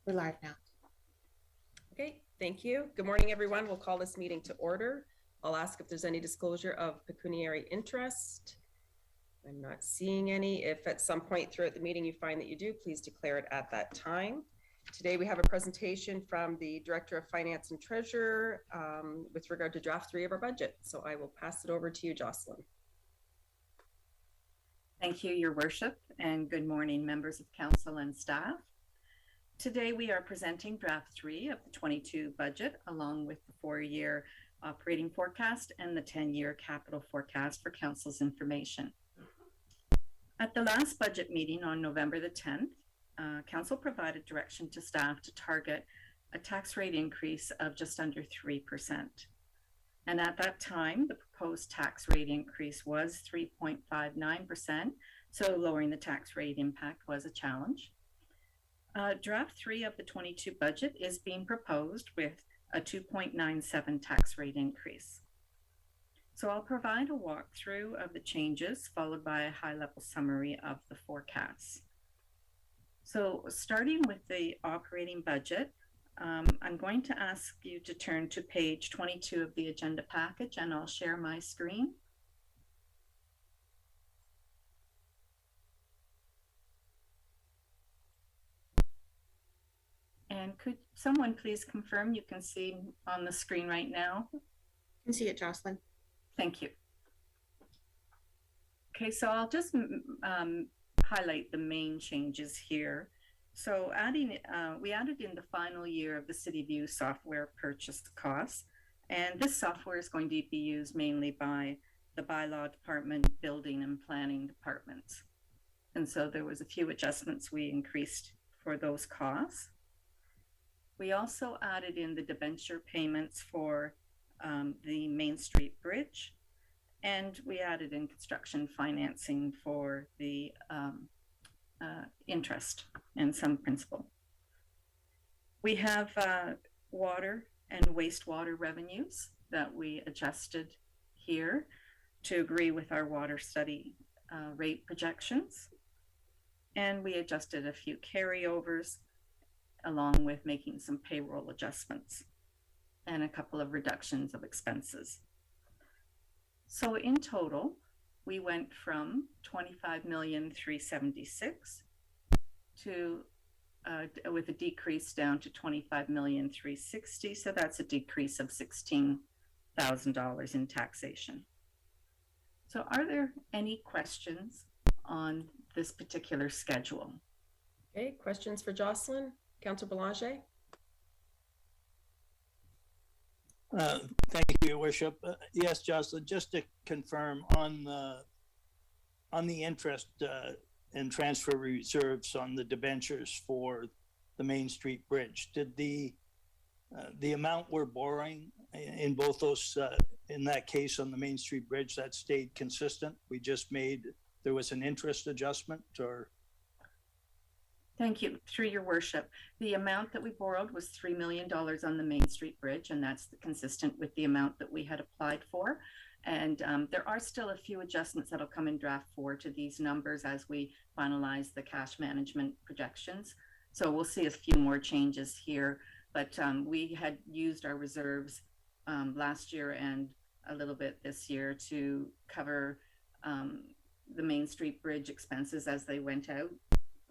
We're live now. Okay, thank you. Good morning, everyone. We'll call this meeting to order. I'll ask if there's any disclosure of pecuniary interest. I'm not seeing any. If at some point throughout the meeting you find that you do, please declare it at that time. Today we have a presentation from the Director of Finance and Treasurer with regard to draft 3 of our budget. So I will pass it over to you, Jocelyn. Thank you, Your Worship, and good morning, members of Council and staff. Today we are presenting draft 3 of the 22 budget, along with the 4-year operating forecast and the 10-year capital forecast for Council's information. At the last budget meeting on November the 10th, Council provided direction to staff to target a tax rate increase of just under 3%. And at that time, the proposed tax rate increase was 3.59%, so lowering the tax rate impact was a challenge. Draft 3 of the 22 budget is being proposed with a 2.97 tax rate increase. So I'll provide a walkthrough of the changes, followed by a high-level summary of the forecasts. So starting with the operating budget, I'm going to ask you to turn to page 22 of the agenda package, and I'll share my screen. And could someone please confirm you can see on the screen right now? You can see it, Jocelyn. Thank you. Okay, so I'll just highlight the main changes here. So we added in the final year of the CityView software purchase costs, and this software is going to be used mainly by the bylaw department, building and planning departments. And so there was a few adjustments we increased for those costs. We also added in the debenture payments for the Main Street Bridge, and we added in construction financing for the interest and some principal. We have water and wastewater revenues that we adjusted here to agree with our water study rate projections. And we adjusted a few carryovers, along with making some payroll adjustments and a couple of reductions of expenses. So in total, we went from $25,376,000 to with a decrease down to $25,360,000. So that's a decrease of $16,000 in taxation. So are there any questions on this particular schedule? Okay, questions for Jocelyn? Councillor Belanger? Thank you, Your Worship. Yes, Jocelyn, just to confirm on the interest and transfer reserves on the debentures for the Main Street Bridge, did the amount we're borrowing in both those, in that case on the Main Street Bridge, that stayed consistent? We just there was an interest adjustment, or? Thank you. Through Your Worship, the amount that we borrowed was $3 million on the Main Street Bridge, and that's consistent with the amount that we had applied for. And there are still a few adjustments that'll come in draft 4 to these numbers as we finalize the cash management projections. So we'll see a few more changes here, but we had used our reserves last year and a little bit this year to cover the Main Street Bridge expenses as they went out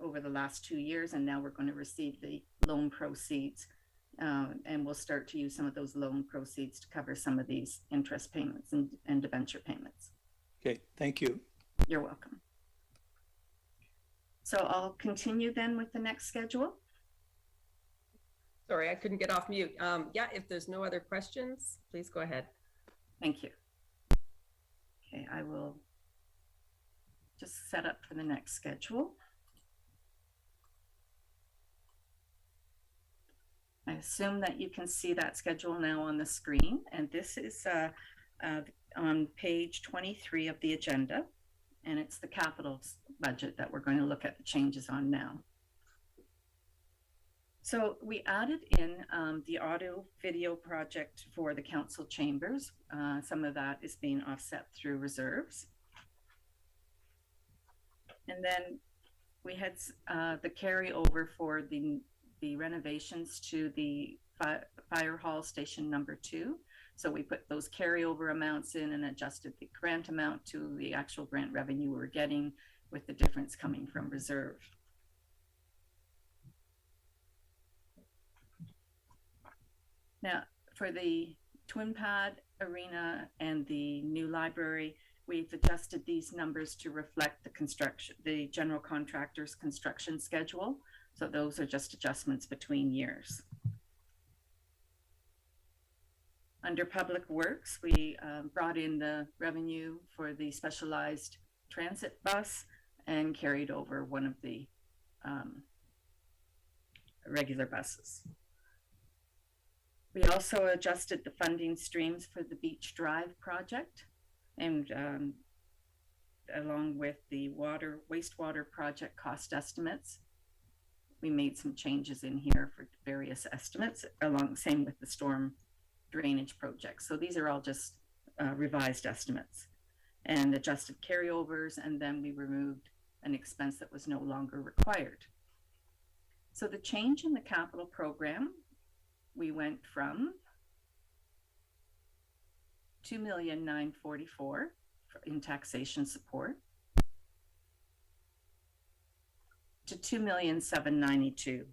over the last 2 years, and now we're going to receive the loan proceeds, and we'll start to use some of those loan proceeds to cover some of these interest payments and debenture payments. Okay, thank you. You're welcome. So I'll continue then with the next schedule. Sorry, I couldn't get off mute. Yeah, if there's no other questions, please go ahead. Thank you. Okay, I will just set up for the next schedule. I assume that you can see that schedule now on the screen, and this is on page 23 of the agenda, and it's the capital budget that we're going to look at the changes on now. So we added in the audio video project for the council chambers. Some of that is being offset through reserves. And then we had the carryover for the the renovations to the fire hall station number 2. So we put those carryover amounts in and adjusted the grant amount to the actual grant revenue we're getting, with the difference coming from reserve. Now, for the Twin Pad Arena and the new library, we've adjusted these numbers to reflect the general contractor's construction schedule. So those are just adjustments between years. Under Public Works, we brought in the revenue for the specialized transit bus and carried over one of the regular buses. We also adjusted the funding streams for the Beach Drive project, and along with the wastewater project cost estimates, we made some changes in here for various estimates, same with the storm drainage projects. So these are all just revised estimates and adjusted carryovers, and then we removed an expense that was no longer required. So the change in the capital program, we went from $2,944,000 in taxation support to $2,792,000,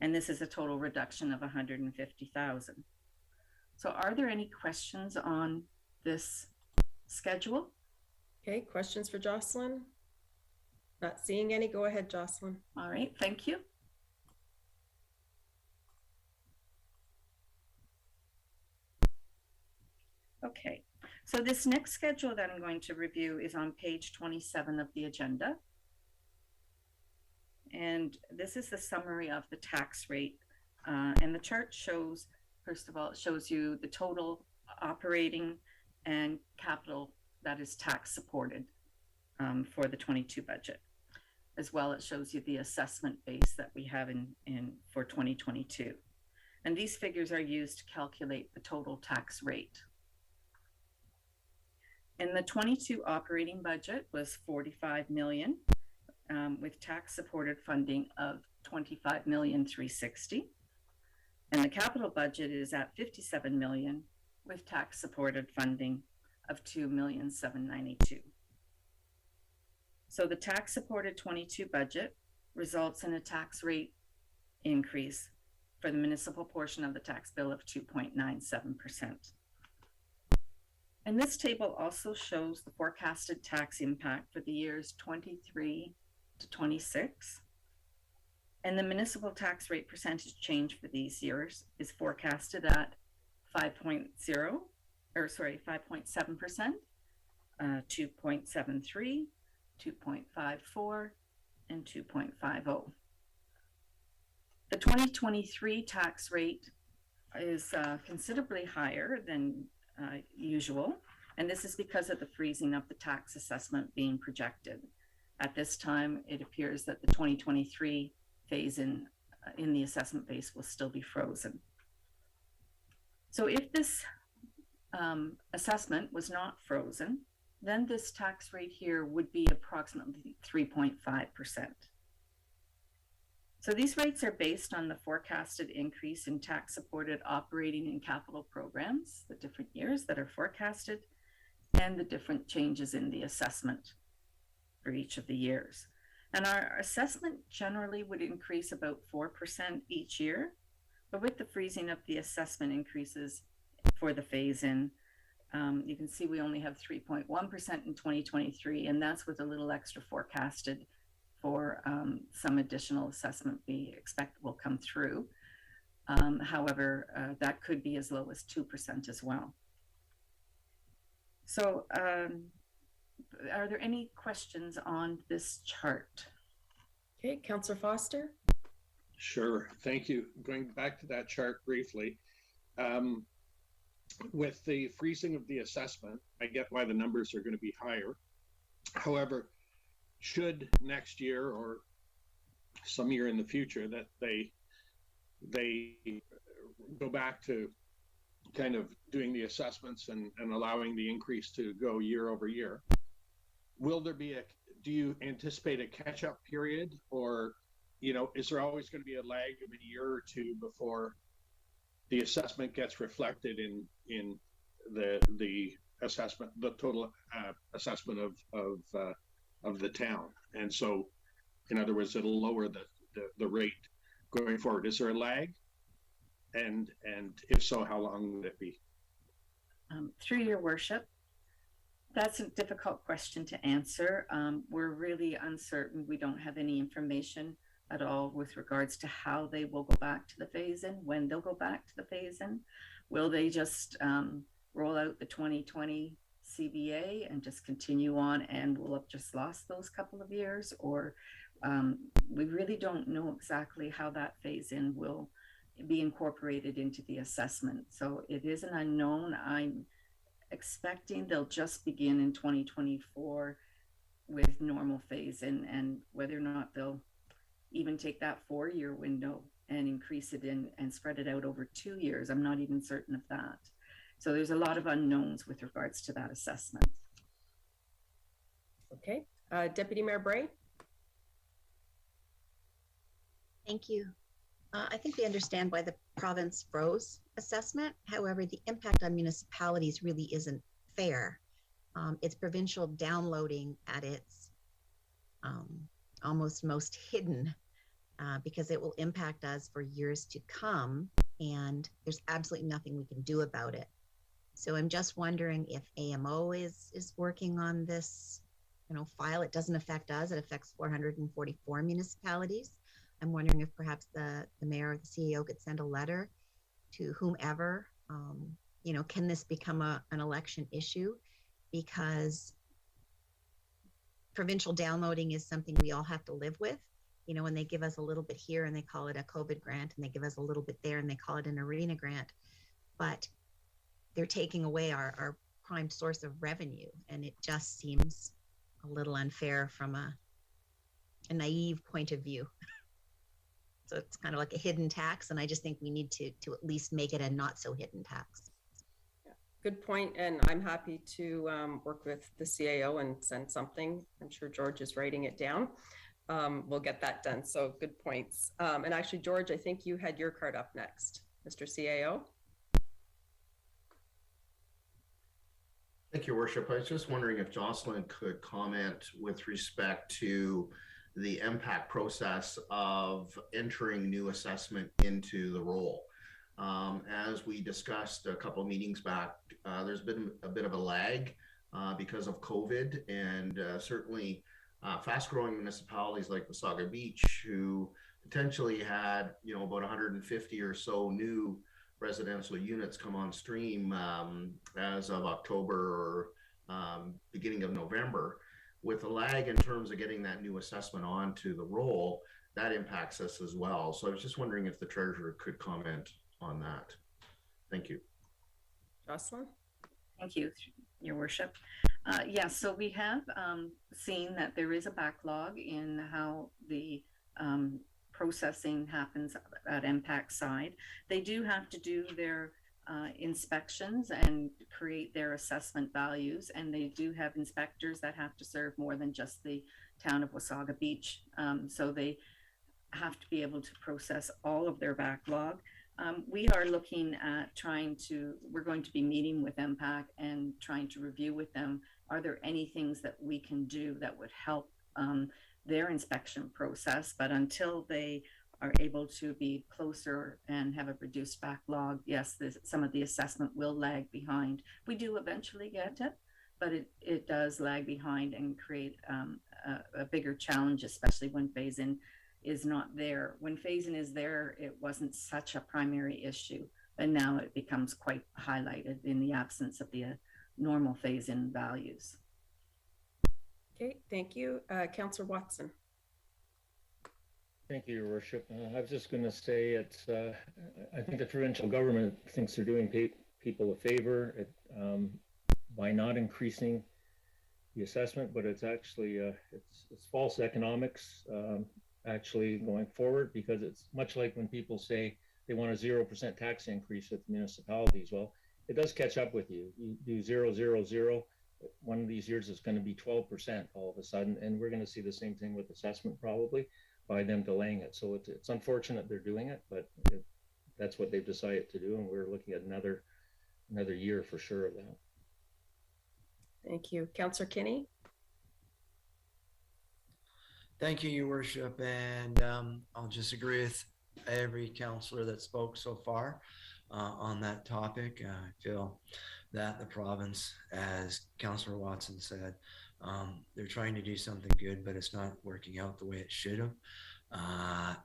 and this is a total reduction of $150,000. So are there any questions on this schedule? Okay, questions for Jocelyn? Not seeing any. Go ahead, Jocelyn. All right, thank you. Okay, so this next schedule that I'm going to review is on page 27 of the agenda. And this is the summary of the tax rate. And the chart shows, first of all, it shows you the total operating and capital that is tax supported for the 22 budget. As well, it shows you the assessment base that we have in for 2022. And these figures are used to calculate the total tax rate. And the 22 operating budget was $45 million with tax supported funding of $25,360,000. And the capital budget is at $57 million with tax supported funding of $2,792,000. So the tax supported 22 budget results in a tax rate increase for the municipal portion of the tax bill of 2.97%. And this table also shows the forecasted tax impact for the years 23 to 26. And the municipal tax rate percentage change for these years is forecasted at 5.7%, 2.73, 2.54, and 2.50. The 2023 tax rate is considerably higher than usual, and this is because of the freezing of the tax assessment being projected. At this time, it appears that the 2023 phase in the assessment base will still be frozen. So if this assessment was not frozen, then this tax rate here would be approximately 3.5%. So these rates are based on the forecasted increase in tax supported operating and capital programs, the different years that are forecasted, and the different changes in the assessment for each of the years. And our assessment generally would increase about 4% each year, but with the freezing of the assessment increases for the phase-in, you can see we only have 3.1% in 2023, and that's with a little extra forecasted for some additional assessment we expect will come through. However, that could be as low as 2% as well. So are there any questions on this chart? Okay, Councillor Foster. Sure, thank you. Going back to that chart briefly, with the freezing of the assessment, I get why the numbers are going to be higher. However, should next year or some year in the future that they go back to kind of doing the assessments and allowing the increase to go year over year, will there be do you anticipate a catch-up period, or is there always going to be a lag of a year or two before the assessment gets reflected in the assessment, the total assessment of the town? And so, in other words, it'll lower the rate going forward. Is there a lag? And if so, how long would it be? Through your worship, that's a difficult question to answer. We're really uncertain. We don't have any information at all with regards to how they will go back to the phase-in, when they'll go back to the phase-in. Will they just roll out the 2020 CBA and just continue on, and we'll have just lost those couple of years? Or we really don't know exactly how that phase-in will be incorporated into the assessment. So it is an unknown. I'm expecting they'll just begin in 2024 with normal phase-in, and whether or not they'll even take that 4-year window and increase it in and spread it out over 2 years, I'm not even certain of that. So there's a lot of unknowns with regards to that assessment. Okay, Deputy Mayor Bray. Thank you. I think we understand why the province froze assessment. However, the impact on municipalities really isn't fair. It's provincial downloading at its almost most hidden, because it will impact us for years to come, and there's absolutely nothing we can do about it. So I'm just wondering if AMO is working on this, file. It doesn't affect us. It affects 444 municipalities. I'm wondering if perhaps the mayor or the CEO could send a letter to whomever. Can this become an election issue? Because provincial downloading is something we all have to live with. When they give us a little bit here and they call it a COVID grant, and they give us a little bit there and they call it an arena grant, but they're taking away our prime source of revenue. And it just seems a little unfair from a naive point of view. So it's kind of like a hidden tax, and I just think we need to at least make it a not so hidden tax. Yeah, good point, and I'm happy to work with the CAO and send something. I'm sure George is writing it down. We'll get that done, so good points. And actually, George, I think you had your card up next, Mr. CAO. Thank you, Worship. I was just wondering if Jocelyn could comment with respect to the impact process of entering new assessment into the role. As we discussed a couple of meetings back, there's been a bit of a lag because of COVID, and certainly fast-growing municipalities like Wasaga Beach, who potentially had about 150 or so new residential units come on stream as of October or beginning of November. With a lag in terms of getting that new assessment onto the roll, that impacts us as well. So I was just wondering if the treasurer could comment on that. Thank you. Jocelyn? Thank you, your worship. So we have seen that there is a backlog in how the processing happens at MPAC side. They do have to do their inspections and create their assessment values, and they do have inspectors that have to serve more than just the town of Wasaga Beach. So they have to be able to process all of their backlog. We are looking at we're going to be meeting with MPAC and trying to review with them, are there any things that we can do that would help their inspection process? But until they are able to be closer and have a reduced backlog, yes, some of the assessment will lag behind. We do eventually get it, but it does lag behind and create a bigger challenge, especially when phase-in is not there. When phase-in is there, it wasn't such a primary issue, but now it becomes quite highlighted in the absence of the normal phase-in values. Okay, thank you. Councillor Watson. Thank you, Your Worship. I was just going to say I think the provincial government thinks they're doing people a favor by not increasing the assessment, but it's actually it's false economics actually going forward, because it's much like when people say they want a 0% tax increase with municipalities. Well, it does catch up with you. You do 0, 0, 0. One of these years it's going to be 12% all of a sudden, and we're going to see the same thing with assessment probably. by them delaying it. So it's unfortunate they're doing it, but that's what they've decided to do, and we're looking at another year for sure of that. Thank you. Councillor Kinney? Thank you, Your Worship, and I'll just agree with every councillor that spoke so far on that topic. I feel that the province, as Councillor Watson said, they're trying to do something good, but it's not working out the way it should have.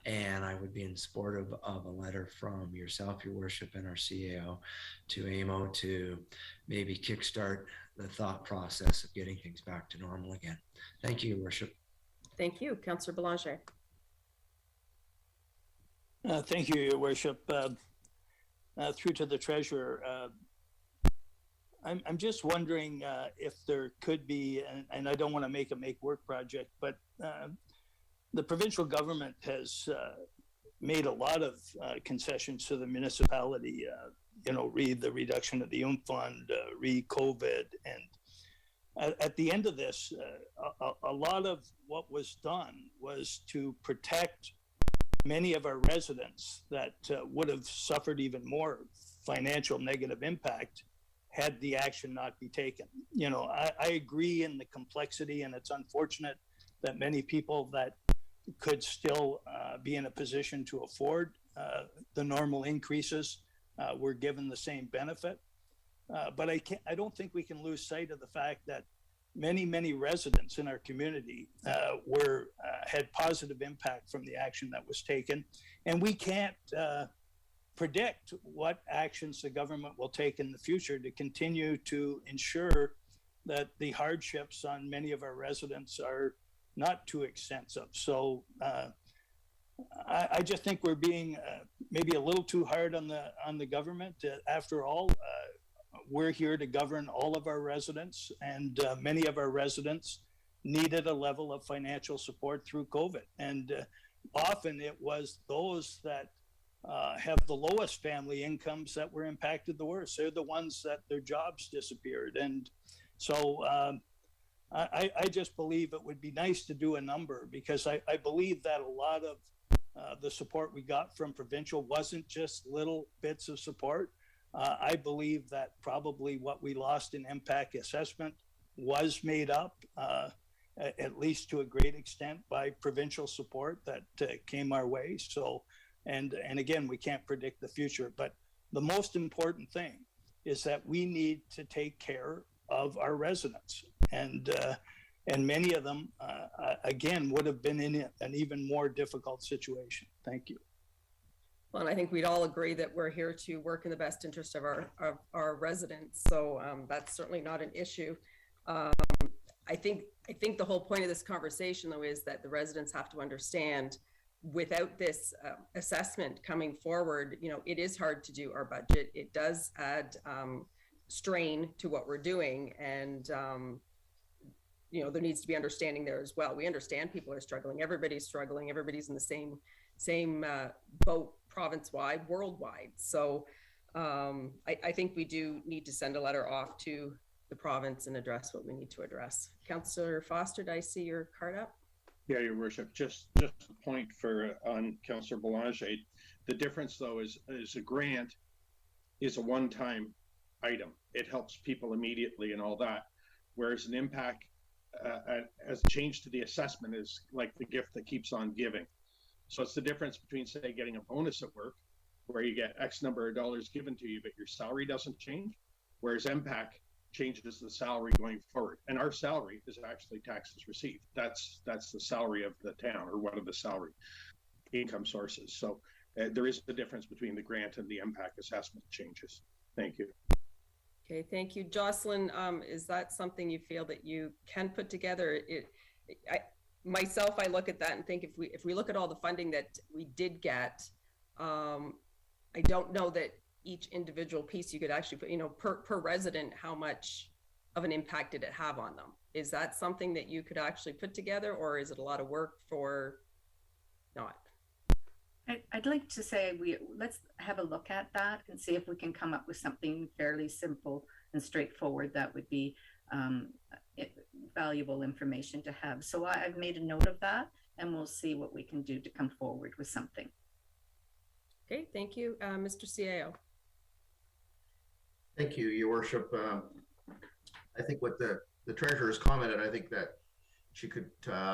And I would be in support of a letter from yourself, Your Worship, and our CAO to AMO to maybe kickstart the thought process of getting things back to normal again. Thank you, Your Worship. Thank you. Councillor Belanger? Thank you, Your Worship. Through to the Treasurer, I'm just wondering if there could be, and I don't want to make a make-work project, but the provincial government has made a lot of concessions to the municipality, read the reduction of the fund, read COVID, and at the end of this, a lot of what was done was to protect many of our residents that would have suffered even more financial negative impact had the action not be taken. I agree in the complexity, and it's unfortunate that many people that could still be in a position to afford the normal increases were given the same benefit. But I don't think we can lose sight of the fact that many residents in our community had positive impact from the action that was taken, and we can't predict what actions the government will take in the future to continue to ensure that the hardships on many of our residents are not too extensive. So I just think we're being maybe a little too hard on the government. After all, we're here to govern all of our residents, and many of our residents needed a level of financial support through COVID. And often it was those that have the lowest family incomes that were impacted the worst. They're the ones that their jobs disappeared. And so I just believe it would be nice to do a number, because I believe that a lot of the support we got from provincial wasn't just little bits of support. I believe that probably what we lost in impact assessment was made up, at least to a great extent, by provincial support that came our way. So, and again, we can't predict the future, but the most important thing is that we need to take care of our residents, and many of them, again, would have been in an even more difficult situation. Thank you. Well, and I think we'd all agree that we're here to work in the best interest of our residents. So that's certainly not an issue. I think the whole point of this conversation, though, is that the residents have to understand, without this assessment coming forward, it is hard to do our budget. It does add strain to what we're doing, and there needs to be understanding there as well. We understand people are struggling. Everybody's struggling. Everybody's in the same boat, province-wide, worldwide. So I think we do need to send a letter off to the province and address what we need to address. Councillor Foster, did I see your card up? Yeah, Your Worship. Just a point on Councillor Belanger. The difference, though, is a grant is a one-time item. It helps people immediately and all that, whereas an impact as a change to the assessment is like the gift that keeps on giving. So it's the difference between, say, getting a bonus at work, where you get X number of dollars given to you, but your salary doesn't change, whereas MPAC changes the salary going forward. And our salary is actually taxes received. That's the salary of the town, or one of the salary income sources. So there is the difference between the grant and the MPAC assessment changes. Thank you. Okay, thank you. Jocelyn, is that something you feel that you can put together? Myself, I look at that and think if we look at all the funding that we did get, I don't know that each individual piece you could actually put, per resident, how much of an impact did it have on them? Is that something that you could actually put together, or is it a lot of work for not? I'd like to say let's have a look at that and see if we can come up with something fairly simple and straightforward that would be valuable information to have. So I've made a note of that, and we'll see what we can do to come forward with something. Okay, thank you. Mr. CAO. Thank you, Your Worship. I think what the treasurer has commented, I think that she could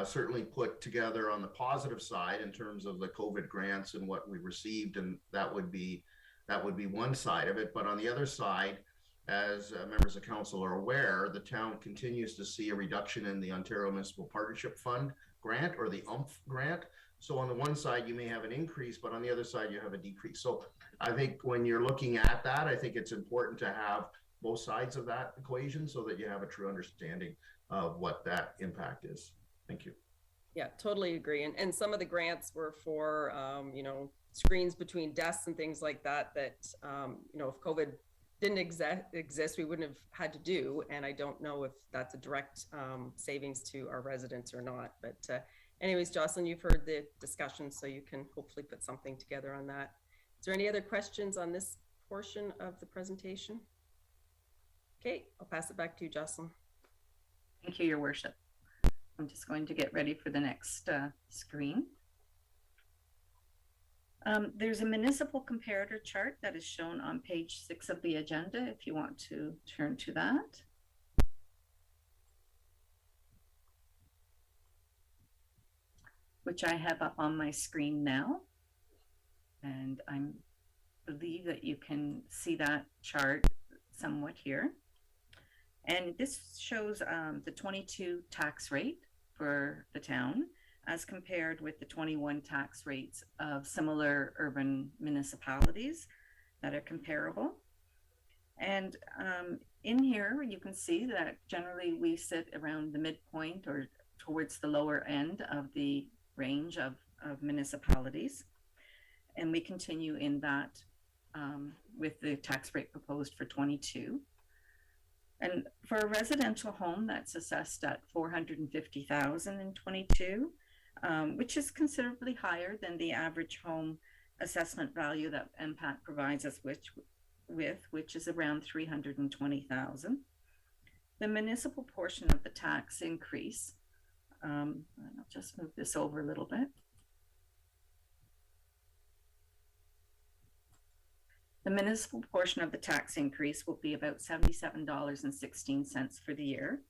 certainly put together on the positive side in terms of the COVID grants and what we received, and that would be one side of it. But on the other side, as members of council are aware, the town continues to see a reduction in the Ontario Municipal Partnership Fund grant, or the UMF grant. So on the one side, you may have an increase, but on the other side, you have a decrease. So I think when you're looking at that, I think it's important to have both sides of that equation so that you have a true understanding of what that impact is. Thank you. Yeah, totally agree. And some of the grants were for, screens between desks and things like that, if COVID didn't exist, we wouldn't have had to do. And I don't know if that's a direct savings to our residents or not. But anyways, Jocelyn, you've heard the discussion, so you can hopefully put something together on that. Is there any other questions on this portion of the presentation? Okay, I'll pass it back to you, Jocelyn. Thank you, Your Worship. I'm just going to get ready for the next screen. There's a municipal comparator chart that is shown on page 6 of the agenda, if you want to turn to that. Which I have up on my screen now. And I believe that you can see that chart somewhat here. And this shows the 22 tax rate for the town as compared with the 21 tax rates of similar urban municipalities that are comparable. And in here, you can see that generally we sit around the midpoint or towards the lower end of the range of municipalities. And we continue in that with the tax rate proposed for 22. And for a residential home that's assessed at $450,000 in 22, which is considerably higher than the average home assessment value that MPAC provides us which is around $320,000. The municipal portion of the tax increase, I'll just move this over a little bit. The municipal portion of the tax increase will be about $77.16 for the year.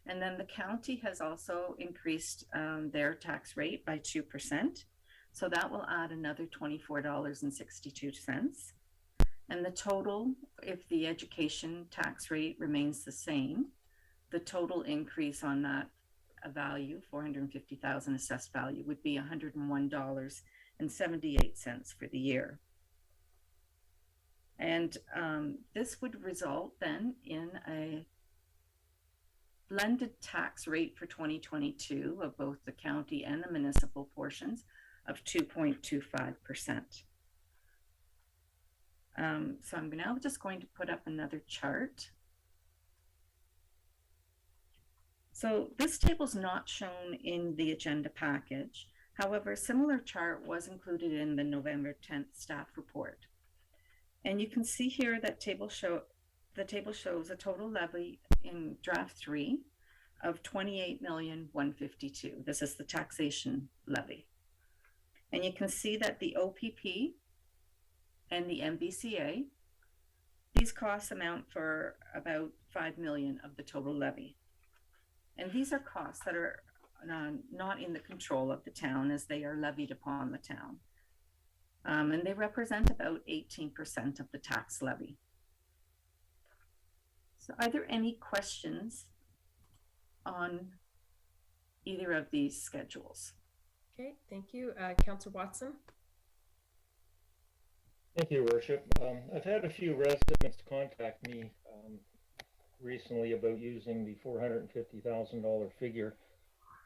And then the county has also increased their tax rate by 2%. So that will add another $24.62. And the total, if the education tax rate remains the same, the total increase on that value, 450,000 assessed value, would be $101.78 for the year. And this would result then in a blended tax rate for 2022 of both the county and the municipal portions of 2.25%. So I'm now just going to put up another chart. So this table is not shown in the agenda package. However, a similar chart was included in the November 10th staff report. And you can see here that the table shows a total levy in draft 3 of $28,152,000. This is the taxation levy. And you can see that the OPP and the MBCA, these costs amount for about $5 million of the total levy. And these are costs that are not in the control of the town, as they are levied upon the town. And they represent about 18% of the tax levy. So are there any questions on either of these schedules? Okay, thank you. Councillor Watson. Thank you, Your Worship. I've had a few residents contact me recently about using the $450,000 figure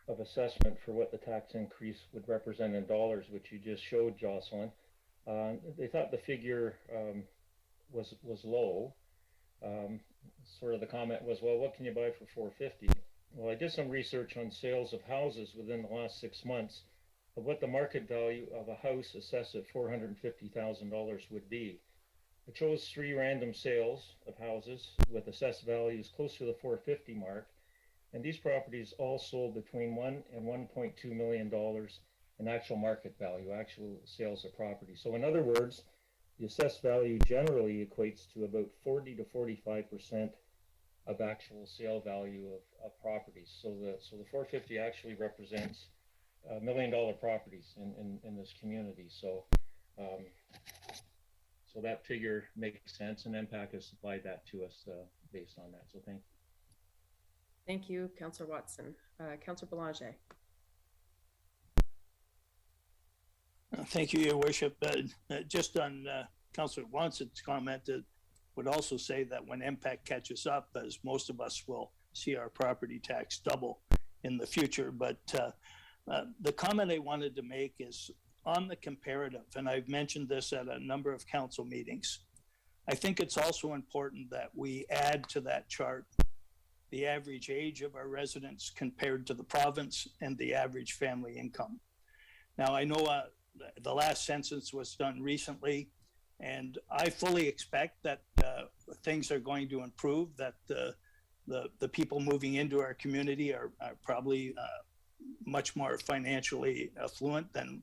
of assessment for what the tax increase would represent in dollars, which you just showed, Jocelyn. They thought the figure was low. Sort of the comment was, well, what can you buy for $450,000? Well, I did some research on sales of houses within the last 6 months of what the market value of a house assessed at $450,000 would be. I chose 3 random sales of houses with assessed values close to the $450,000 mark, And these properties all sold between $1 and $1.2 million in actual market value, actual sales of property. So in other words, the assessed value generally equates to about 40 to 45% of actual sale value of properties. So the 450 actually represents $1 million properties in this community. So so that figure makes sense, and MPAC has supplied that to us based on that. So thank you. Thank you, Councillor Watson. Councillor Belanger. Thank you, Your Worship. Just on Councillor Watson's comment, would also say that when MPAC catches up, as most of us will see our property tax double in the future. But the comment I wanted to make is on the comparative, and I've mentioned this at a number of council meetings. I think it's also important that we add to that chart the average age of our residents compared to the province and the average family income. Now, I know the last census was done recently, and I fully expect that things are going to improve, that the people moving into our community are probably much more financially affluent than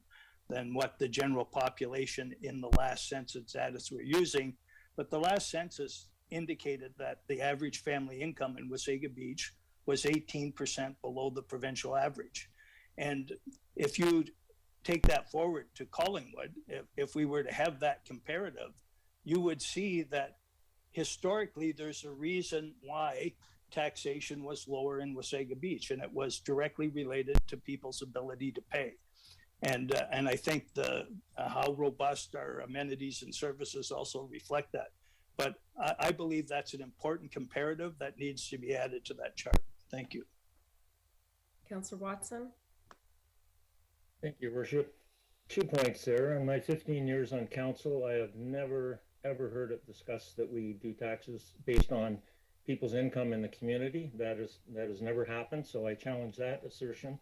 what the general population in the last census data were using. But the last census indicated that the average family income in Wasaga Beach was 18% below the provincial average. And if you take that forward to Collingwood, if we were to have that comparative, you would see that historically there's a reason why taxation was lower in Wasaga Beach, and it was directly related to people's ability to pay. And I think how robust our amenities and services also reflect that. But I believe that's an important comparative that needs to be added to that chart. Thank you. Councillor Watson. Thank you, Worship. 2 points there. In my 15 years on council, I have never, ever heard it discussed that we do taxes based on people's income in the community. That has never happened, so I challenge that assertion.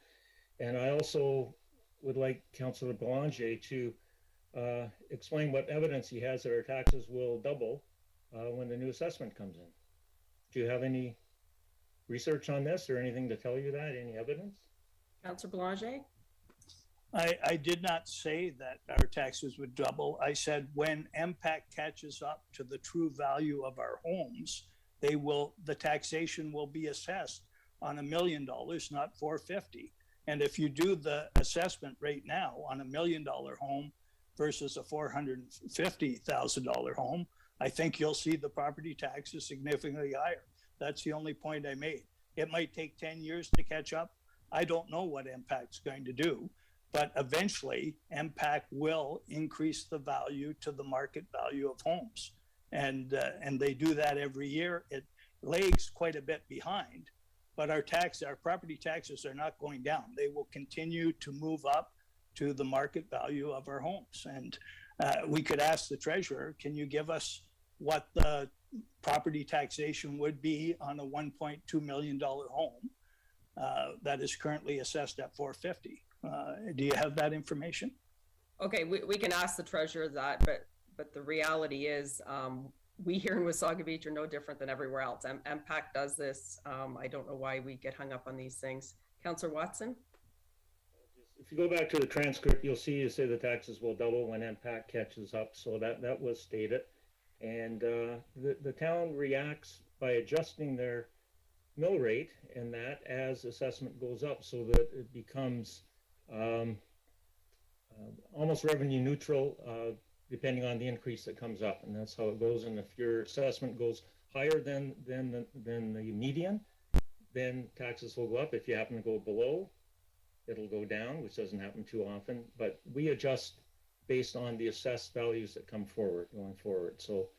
And I also would like Councillor Belanger to explain what evidence he has that our taxes will double when the new assessment comes in. Do you have any research on this or anything to tell you that? Any evidence? Councillor Belanger. I did not say that our taxes would double. I said when MPAC catches up to the true value of our homes, the taxation will be assessed on $1 million, not $450. And if you do the assessment right now on $1 million home versus a $450,000 home, I think you'll see the property tax is significantly higher. That's the only point I made. It might take 10 years to catch up. I don't know what MPAC's going to do, but eventually MPAC will increase the value to the market value of homes. And they do that every year. It lags quite a bit behind, but our property taxes are not going down. They will continue to move up to the market value of our homes. And we could ask the treasurer, can you give us what the property taxation would be on a $1.2 million home that is currently assessed at $450? Do you have that information? Okay, we can ask the treasurer that, but the reality is we here in Wasaga Beach are no different than everywhere else. MPAC does this. I don't know why we get hung up on these things. Councillor Watson? If you go back to the transcript, you'll see you say the taxes will double when MPAC catches up. So that was stated. And the town reacts by adjusting their mill rate and that as assessment goes up so that it becomes almost revenue neutral depending on the increase that comes up, and that's how it goes. And if your assessment goes higher than the median, then taxes will go up. If you happen to go below, it'll go down, which doesn't happen too often. But we adjust based on the assessed values that come forward going forward. So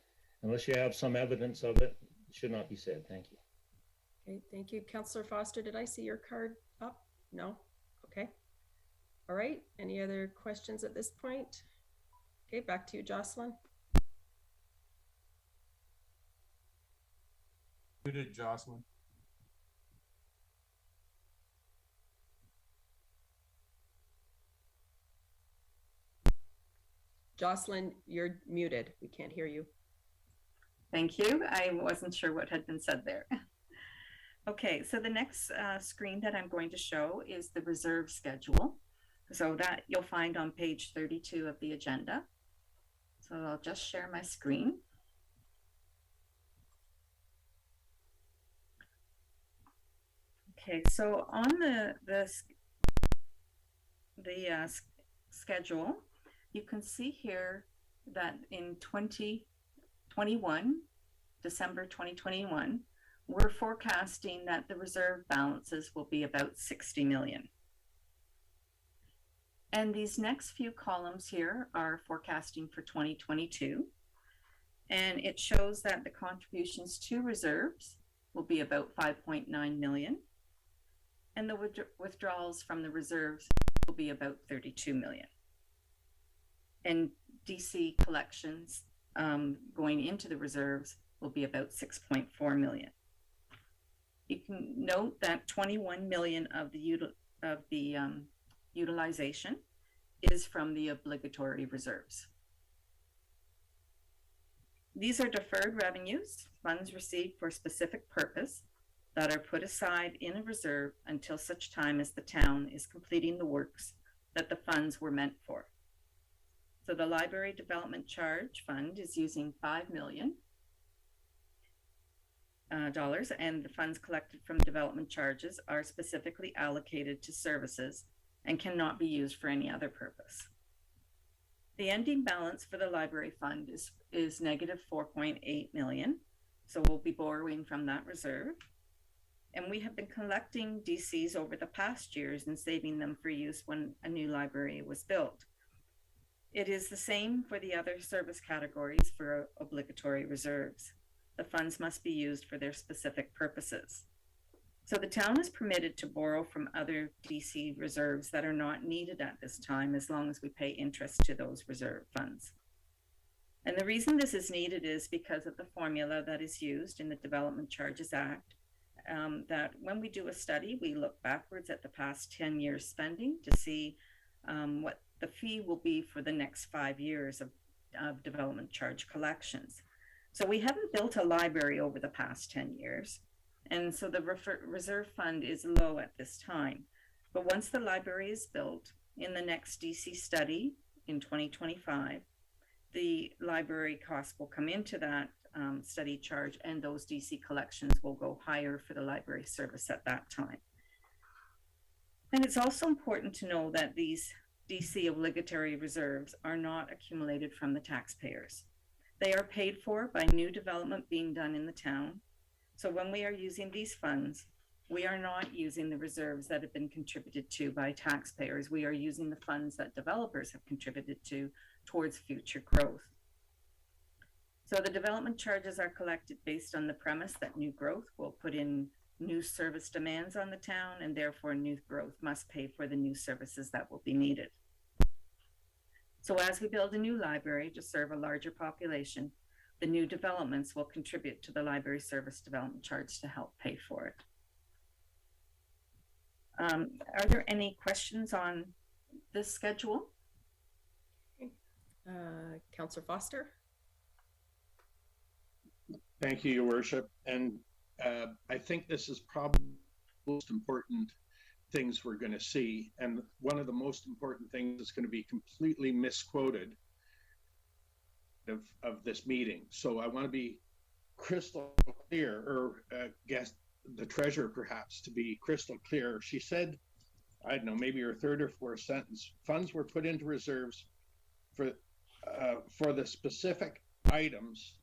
unless you have some evidence of it, it should not be said. Thank you. Okay, thank you. Councillor Foster, did I see your card up? No? Okay. All right. Any other questions at this point? Okay, back to you, Jocelyn. Muted, Jocelyn. Jocelyn, you're muted. We can't hear you. Thank you. I wasn't sure what had been said there. Okay, so the next screen that I'm going to show is the reserve schedule. So that you'll find on page 32 of the agenda. So I'll just share my screen. Okay, so on the schedule, you can see here that in 2021, December 2021, we're forecasting that the reserve balances will be about 60 million. And these next few columns here are forecasting for 2022. And it shows that the contributions to reserves will be about 5.9 million. And the withdrawals from the reserves will be about 32 million. And DC collections going into the reserves will be about 6.4 million. You can note that 21 million of the utilization is from the obligatory reserves. These are deferred revenues, funds received for a specific purpose that are put aside in a reserve until such time as the town is completing the works that the funds were meant for. So the Library Development Charge Fund is using $5 million, and the funds collected from development charges are specifically allocated to services and cannot be used for any other purpose. The ending balance for the library fund is negative 4.8 million. So we'll be borrowing from that reserve. And we have been collecting DCs over the past years and saving them for use when a new library was built. It is the same for the other service categories for obligatory reserves. The funds must be used for their specific purposes. So the town is permitted to borrow from other DC reserves that are not needed at this time, as long as we pay interest to those reserve funds. And the reason this is needed is because of the formula that is used in the Development Charges Act, that when we do a study, we look backwards at the past 10 years spending to see what the fee will be for the next 5 years of development charge collections. So we haven't built a library over the past 10 years. And so the reserve fund is low at this time. But once the library is built, in the next DC study in 2025, the library costs will come into that study charge, and those DC collections will go higher for the library service at that time. And it's also important to know that these DC obligatory reserves are not accumulated from the taxpayers. They are paid for by new development being done in the town. So when we are using these funds, we are not using the reserves that have been contributed to by taxpayers. We are using the funds that developers have contributed to towards future growth. So the development charges are collected based on the premise that new growth will put in new service demands on the town, and therefore new growth must pay for the new services that will be needed. So as we build a new library to serve a larger population, the new developments will contribute to the library service development charge to help pay for it. Are there any questions on this schedule? Councillor Foster? Thank you, Your Worship. And I think this is probably the most important things we're going to see. And one of the most important things that's going to be completely misquoted of this meeting. So I want to be crystal clear, or guess the treasurer perhaps to be crystal clear. She said, I don't know, maybe her third or fourth sentence, funds were put into reserves for the specific items,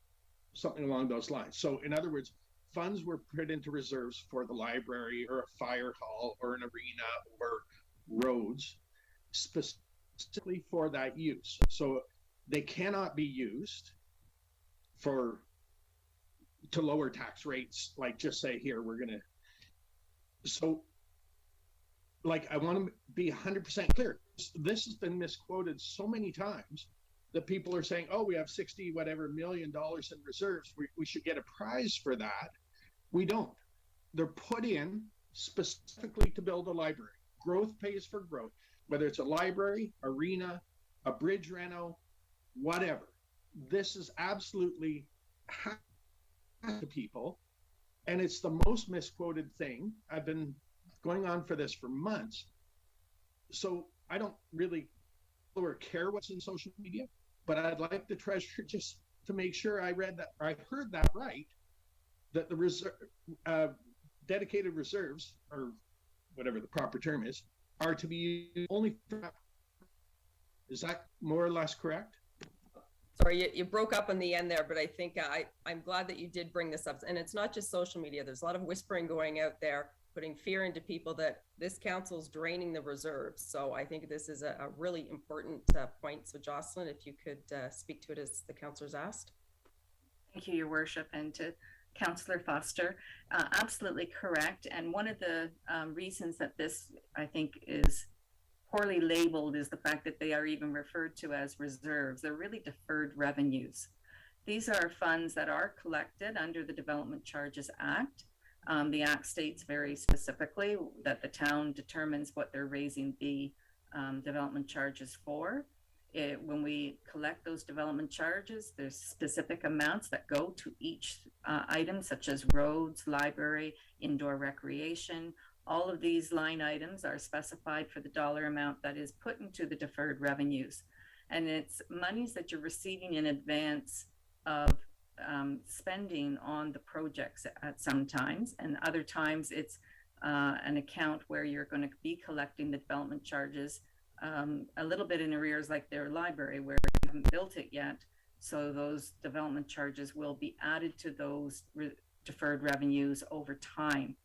something along those lines. So in other words, funds were put into reserves for the library or a fire hall or an arena or roads, specifically for that use. So they cannot be used to lower tax rates, like just say here, we're going to. So like, I want to be 100% clear. This has been misquoted so many times that people are saying, oh, we have 60 whatever million dollars in reserves. We should get a prize for that. We don't. They're put in specifically to build a library. Growth pays for growth, whether it's a library, arena, a bridge reno, whatever. This is absolutely to people. And it's the most misquoted thing. I've been going on for this for months. So I don't really or care what's in social media, but I'd like the treasurer just to make sure I read that, or I heard that right, that the dedicated reserves, or whatever the proper term is, are to be used only for. Is that more or less correct? Sorry, you broke up in the end there, but I think I'm glad that you did bring this up. And it's not just social media. There's a lot of whispering going out there, putting fear into people that this council's draining the reserves. So I think this is a really important point. So Jocelyn, if you could speak to it as the councillors asked. Thank you, Your Worship, and to Councillor Foster. Absolutely correct. And one of the reasons that this, I think, is poorly labeled is the fact that they are even referred to as reserves. They're really deferred revenues. These are funds that are collected under the Development Charges Act. The Act states very specifically that the town determines what they're raising the development charges for. When we collect those development charges, there's specific amounts that go to each item, such as roads, library, indoor recreation. All of these line items are specified for the dollar amount that is put into the deferred revenues. And it's monies that you're receiving in advance of spending on the projects at some times, and other times it's an account where you're going to be collecting the development charges a little bit in arrears, like their library, where you haven't built it yet. So those development charges will be added to those deferred revenues over time.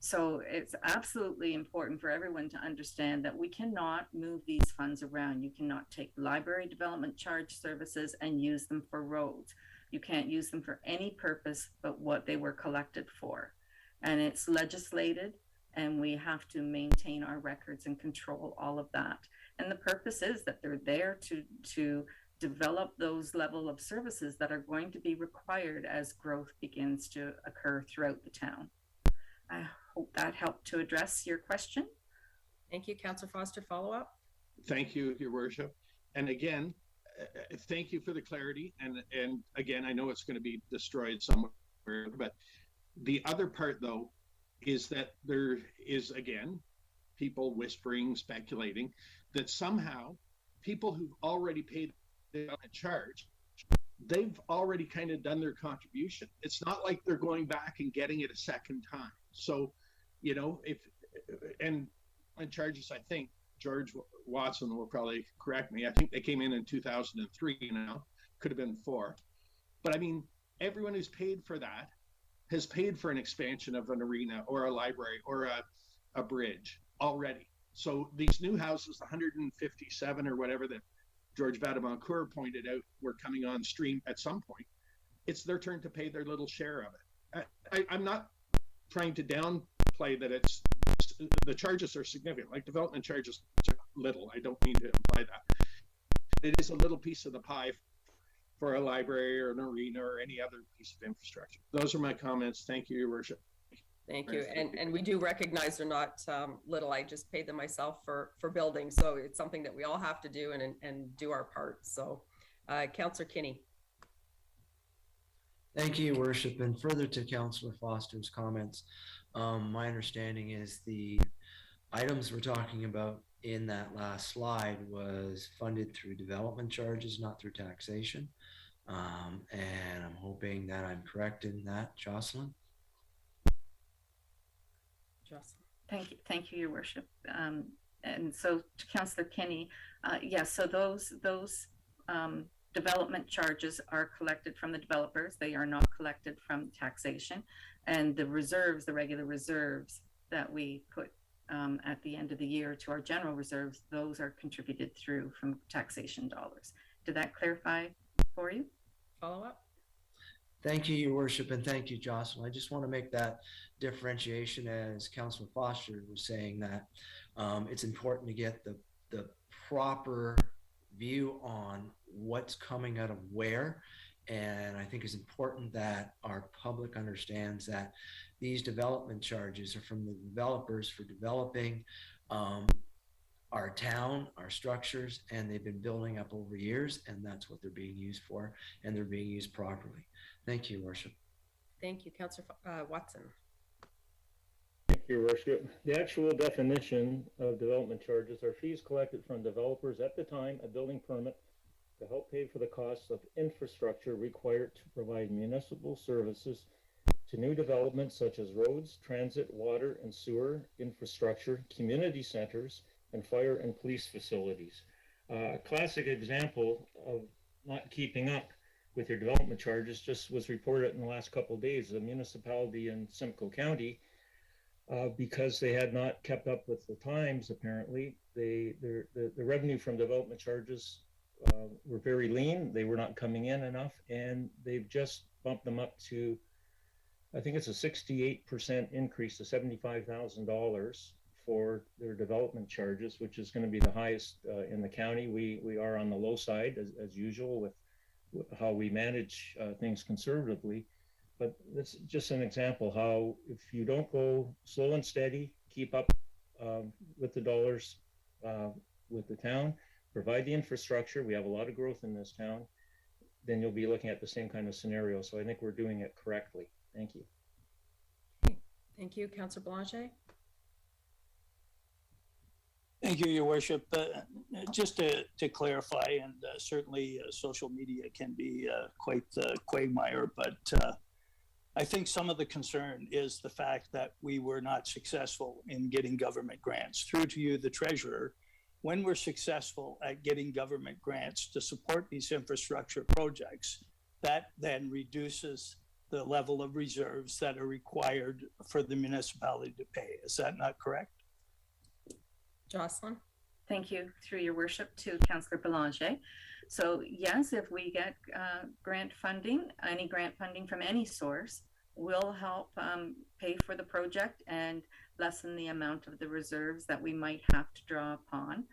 So it's absolutely important for everyone to understand that we cannot move these funds around. You cannot take library development charge services and use them for roads. You can't use them for any purpose but what they were collected for. And it's legislated, and we have to maintain our records and control all of that. And the purpose is that they're there to develop those level of services that are going to be required as growth begins to occur throughout the town. I hope that helped to address your question. Thank you. Councillor Foster, follow up. Thank you, Your Worship. And again, thank you for the clarity. And again, I know it's going to be destroyed somewhere, but the other part, though, is that there is, again, people whispering, speculating that somehow people who've already paid the charge, they've already kind of done their contribution. It's not like they're going back and getting it a second time. So, you know, and charges, I think George Watson will probably correct me. I think they came in 2003 now, could have been 4. But I mean, everyone who's paid for that has paid for an expansion of an arena or a library or a bridge already. So these new houses, 157 or whatever that George Vadamancourt pointed out, were coming on stream at some point. It's their turn to pay their little share of it. I'm not trying to downplay that the charges are significant, like development charges are little. I don't mean to imply that. It is a little piece of the pie for a library or an arena or any other piece of infrastructure. Those are my comments. Thank you, Your Worship. Thank you. And we do recognize they're not little. I just paid them myself for building. So it's something that we all have to do and do our part. So Councillor Kinney. Thank you, Your Worship. And further to Councillor Foster's comments, my understanding is the items we're talking about in that last slide was funded through development charges, not through taxation. And I'm hoping that I'm correct in that, Jocelyn. Thank you, Your Worship. And so to Councillor Kinney, yes, so those development charges are collected from the developers. They are not collected from taxation. And the reserves, the regular reserves that we put at the end of the year to our general reserves, those are contributed through from taxation dollars. Did that clarify for you? Follow up? Thank you, Your Worship, and thank you, Jocelyn. I just want to make that differentiation, as Councillor Foster was saying, that it's important to get the proper view on what's coming out of where. And I think it's important that our public understands that these development charges are from the developers for developing our town, our structures, and they've been building up over years, and that's what they're being used for, and they're being used properly. Thank you, Your Worship. Thank you. Councillor Watson. Thank you, Your Worship. The actual definition of development charges are fees collected from developers at the time a building permit to help pay for the costs of infrastructure required to provide municipal services to new developments such as roads, transit, water and sewer infrastructure, community centers, and fire and police facilities. A classic example of not keeping up with your development charges just was reported in the last couple of days. A municipality in Simcoe County, because they had not kept up with the times, apparently, the revenue from development charges were very lean. They were not coming in enough, and they've just bumped them up to, I think it's a 68% increase to $75,000 for their development charges, which is going to be the highest in the county. We are on the low side as usual with how we manage things conservatively. But that's just an example how if you don't go slow and steady, keep up with the dollars with the town, provide the infrastructure, we have a lot of growth in this town, then you'll be looking at the same kind of scenario. So I think we're doing it correctly. Thank you. Thank you. Councillor Belanger. Thank you, Your Worship. Just to clarify, and certainly social media can be quite the quagmire, but I think some of the concern is the fact that we were not successful in getting government grants. Through to you, the treasurer, when we're successful at getting government grants to support these infrastructure projects, that then reduces the level of reserves that are required for the municipality to pay. Is that not correct? Jocelyn. Thank you, through your worship, to Councillor Belanger. So yes, if we get grant funding, any grant funding from any source will help pay for the project and lessen the amount of the reserves that we might have to draw upon.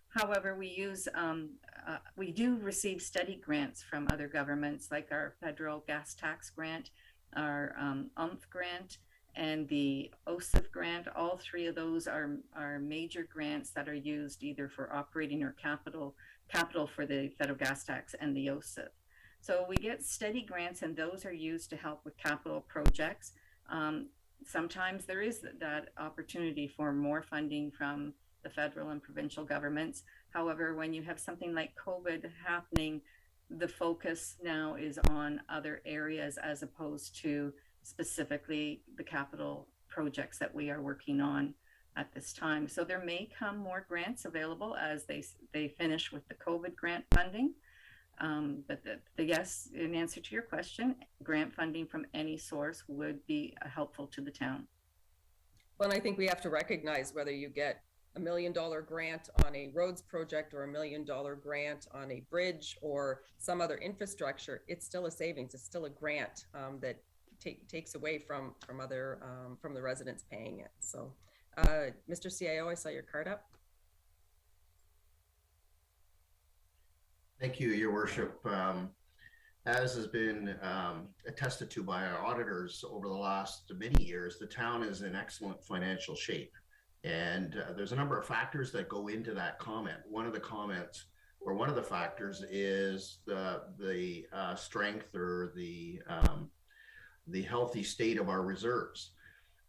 However, we do receive steady grants from other governments, like our federal gas tax grant, our grant, and the OSIF grant. All three of those are major grants that are used either for operating or capital for the federal gas tax and the OSIF. So we get steady grants, and those are used to help with capital projects. Sometimes there is that opportunity for more funding from the federal and provincial governments. However, when you have something like COVID happening, the focus now is on other areas as opposed to specifically the capital projects that we are working on at this time. So there may come more grants available as they finish with the COVID grant funding. But the yes, in answer to your question, grant funding from any source would be helpful to the town. Well, and I think we have to recognize whether you get $1 million grant on a roads project or $1 million grant on a bridge or some other infrastructure, it's still a savings. It's still a grant that takes away from the residents paying it. So, Mr. CIO, I saw your card up. Thank you, Your Worship. As has been attested to by our auditors over the last many years, the town is in excellent financial shape. And there's a number of factors that go into that comment. One of the comments, or one of the factors, is the strength or the healthy state of our reserves.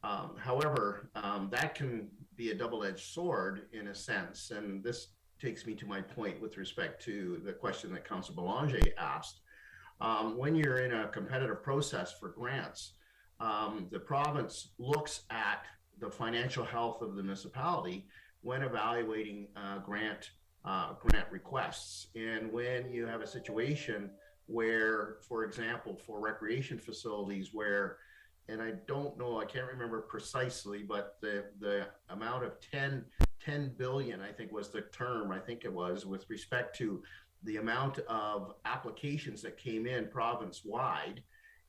However, that can be a double-edged sword in a sense, and this takes me to my point with respect to the question that Councillor Belanger asked. When you're in a competitive process for grants, the province looks at the financial health of the municipality when evaluating grant requests. And when you have a situation where, for example, for recreation facilities where, and I don't know, I can't remember precisely, but the amount of 10 billion, I think was the term, I think it was, with respect to the amount of applications that came in province-wide,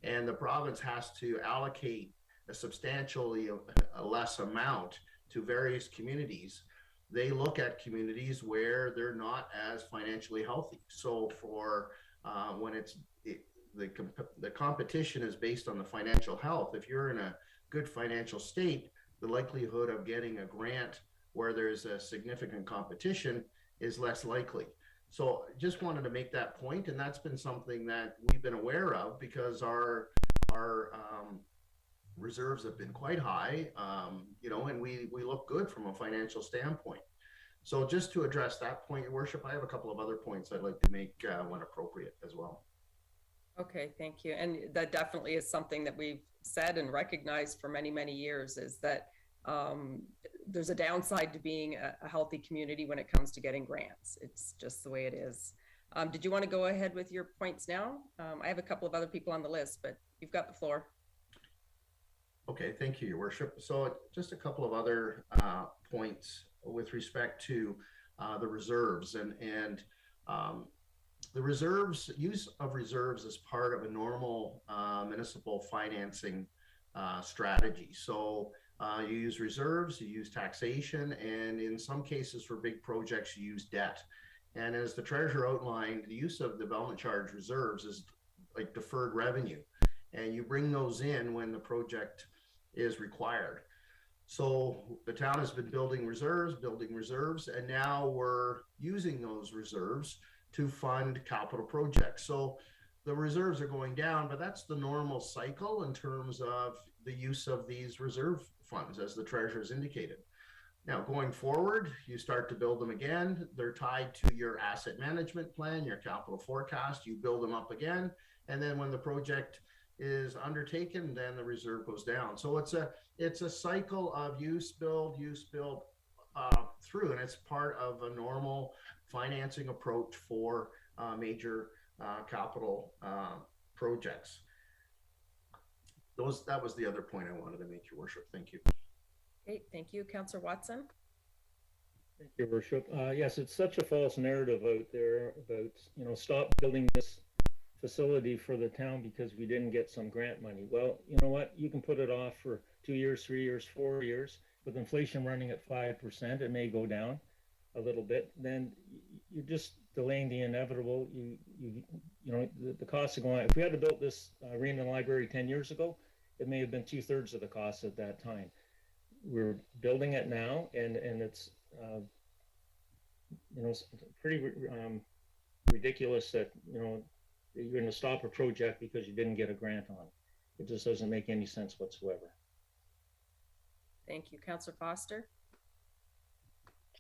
and the province has to allocate a substantially less amount to various communities. They look at communities where they're not as financially healthy. So for when the competition is based on the financial health, if you're in a good financial state, the likelihood of getting a grant where there's a significant competition is less likely. So just wanted to make that point, and that's been something that we've been aware of because our our reserves have been quite high, and we look good from a financial standpoint. So just to address that point, Your Worship, I have a couple of other points I'd like to make when appropriate as well. Okay, thank you. And that definitely is something that we've said and recognized for many, many years, is that there's a downside to being a healthy community when it comes to getting grants. It's just the way it is. Did you want to go ahead with your points now? I have a couple of other people on the list, but you've got the floor. Okay, thank you, Your Worship. So just a couple of other points with respect to the reserves and the reserves, use of reserves as part of a normal municipal financing strategy. So you use reserves, you use taxation, and in some cases for big projects, you use debt. And as the Treasurer outlined, the use of development charge reserves is like deferred revenue. And you bring those in when the project is required. So the town has been building reserves, and now we're using those reserves to fund capital projects. So the reserves are going down, but that's the normal cycle in terms of the use of these reserve funds, as the Treasurer's indicated. Now, going forward, you start to build them again. They're tied to your asset management plan, your capital forecast. You build them up again. And then when the project is undertaken, then the reserve goes down. So it's a cycle of use, build through, and it's part of a normal financing approach for major capital projects. That was the other point I wanted to make, Your Worship. Thank you. Okay, thank you. Councillor Watson. Thank you, Your Worship. Yes, it's such a false narrative out there about, stop building this facility for the town because we didn't get some grant money. Well, you know what? You can put it off for 2 years, 3 years, 4 years. With inflation running at 5%, it may go down a little bit. Then you're just delaying the inevitable. The costs are going. If we had to build this arena and library 10 years ago, it may have been 2/3 of the cost at that time. We're building it now, and it's pretty ridiculous that you're going to stop a project because you didn't get a grant on it. It just doesn't make any sense whatsoever. Thank you. Councillor Foster.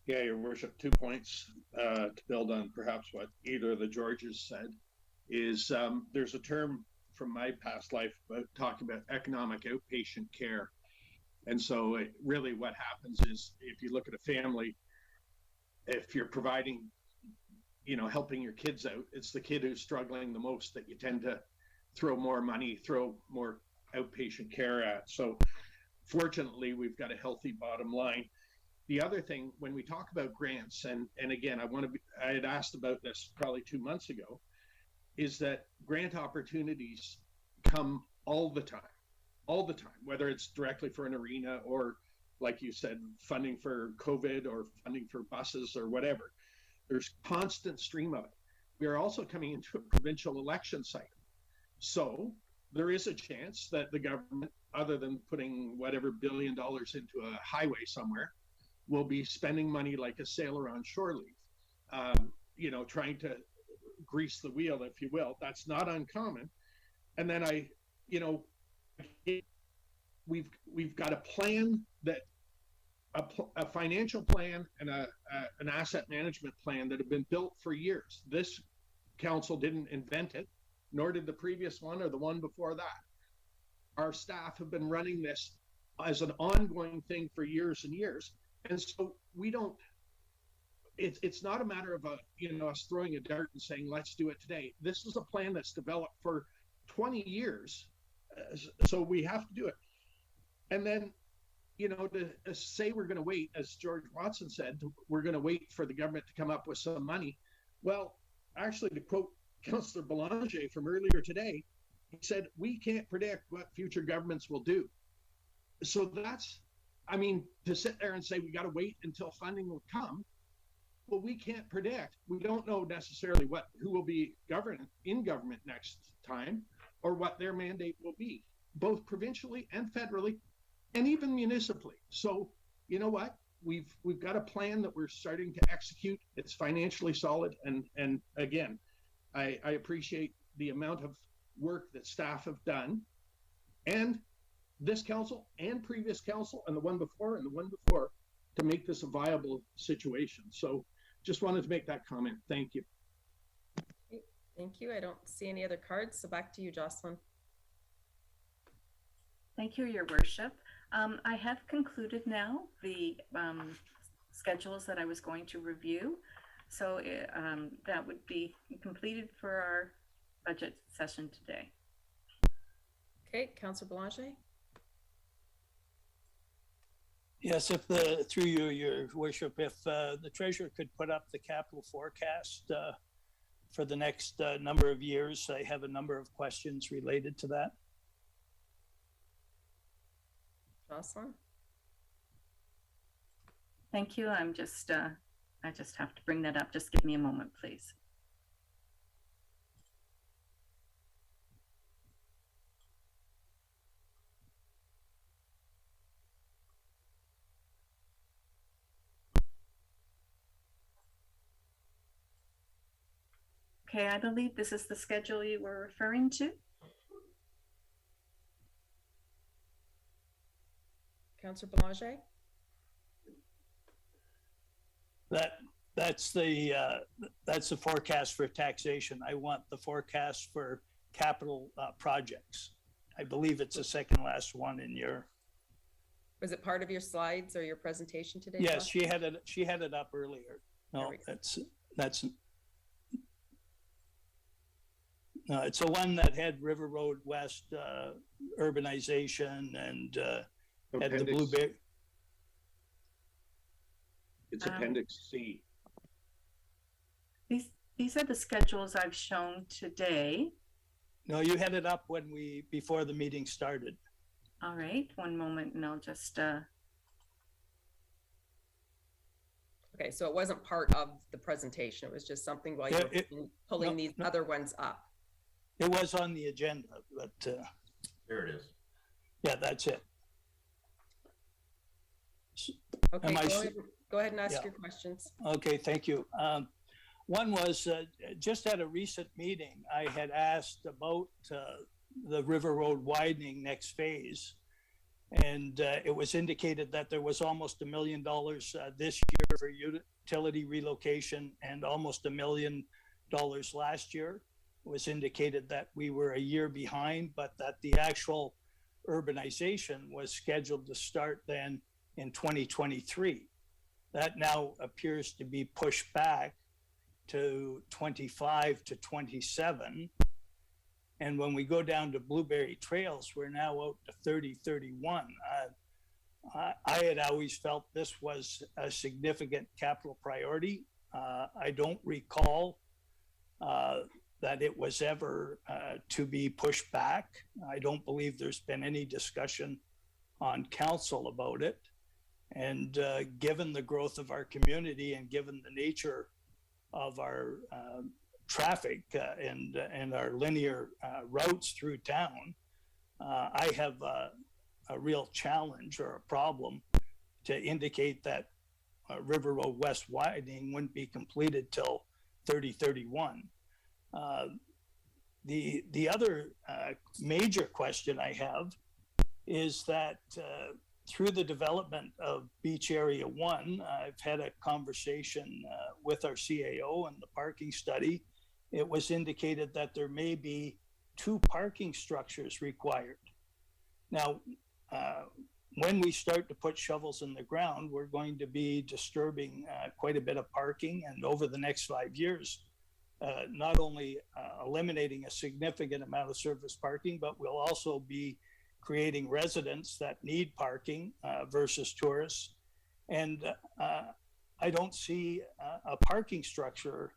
Yeah, Your Worship, 2 points to build on perhaps what either of the Georges said is there's a term from my past life about talking about economic outpatient care. And so really what happens is if you look at a family, if you're providing, helping your kids out, it's the kid who's struggling the most that you tend to throw more money, throw more outpatient care at. So fortunately, we've got a healthy bottom line. The other thing, when we talk about grants, and again, I had asked about this probably 2 months ago, is that grant opportunities come all the time, whether it's directly for an arena or, like you said, funding for COVID or funding for buses or whatever. There's constant stream of it. We are also coming into a provincial election cycle. So there is a chance that the government, other than putting whatever $1 billion into a highway somewhere, will be spending money like a sailor on shore leave, trying to grease the wheel, if you will. That's not uncommon. And then we've got a plan that a financial plan and an asset management plan that have been built for years. This council didn't invent it, nor did the previous one or the one before that. Our staff have been running this as an ongoing thing for years and years. And so it's not a matter of us throwing a dart and saying, let's do it today. This is a plan that's developed for 20 years. So we have to do it. And then, to say we're going to wait, as George Watson said, we're going to wait for the government to come up with some money. Well, actually, to quote Councillor Belanger from earlier today, he said, we can't predict what future governments will do. So to sit there and say we got to wait until funding will come, well, we can't predict. We don't know necessarily who will be in government next time or what their mandate will be, both provincially and federally, and even municipally. So, you know what? We've got a plan that we're starting to execute. It's financially solid, and again, I appreciate the amount of work that staff have done and this council and previous council and the one before and the one before to make this a viable situation. So just wanted to make that comment. Thank you. Thank you. I don't see any other cards, so back to you, Jocelyn. Thank you, Your Worship. I have concluded now the schedules that I was going to review. So that would be completed for our budget session today. Okay, Councillor Belanger. Yes, through you, Your Worship, if the treasurer could put up the capital forecast for the next number of years. I have a number of questions related to that. Jocelyn. Thank you. I just have to bring that up. Just give me a moment, please. Okay, I believe this is the schedule you were referring to. Councillor Belanger. That's the forecast for taxation. I want the forecast for capital projects. I believe it's the second last one in your. Was it part of your slides or your presentation today? Yes, Jocelyn? she had it up earlier. No, that's. It's the one that had River Road West urbanization and had the blueberry. It's Appendix C. These are the schedules I've shown today. No, you had it up before the meeting started. All right, one moment and I'll just. Okay, so it wasn't part of the presentation. It was just something while you were pulling these other ones up. It was on the agenda, but. There it is. Yeah, that's it. Okay, go ahead and ask your questions. Okay, thank you. One was just at a recent meeting, I had asked about the River Road widening next phase. And it was indicated that there was almost $1 million this year for utility relocation and almost $1 million last year. It was indicated that we were a year behind, but that the actual urbanization was scheduled to start then in 2023. That now appears to be pushed back to 25 to 27. And when we go down to Blueberry Trails, we're now out to 3031. I had always felt this was a significant capital priority. I don't recall that it was ever to be pushed back. I don't believe there's been any discussion on council about it. And given the growth of our community and given the nature of our traffic and our linear routes through town, I have a real challenge or a problem to indicate that River Road West widening wouldn't be completed till 3031. The other major question I have is that through the development of Beach Area 1, I've had a conversation with our CAO and the parking study. It was indicated that there may be 2 parking structures required. Now, when we start to put shovels in the ground, we're going to be disturbing quite a bit of parking, and over the next 5 years, not only eliminating a significant amount of surface parking, but we'll also be creating residents that need parking versus tourists. And I don't see a parking structure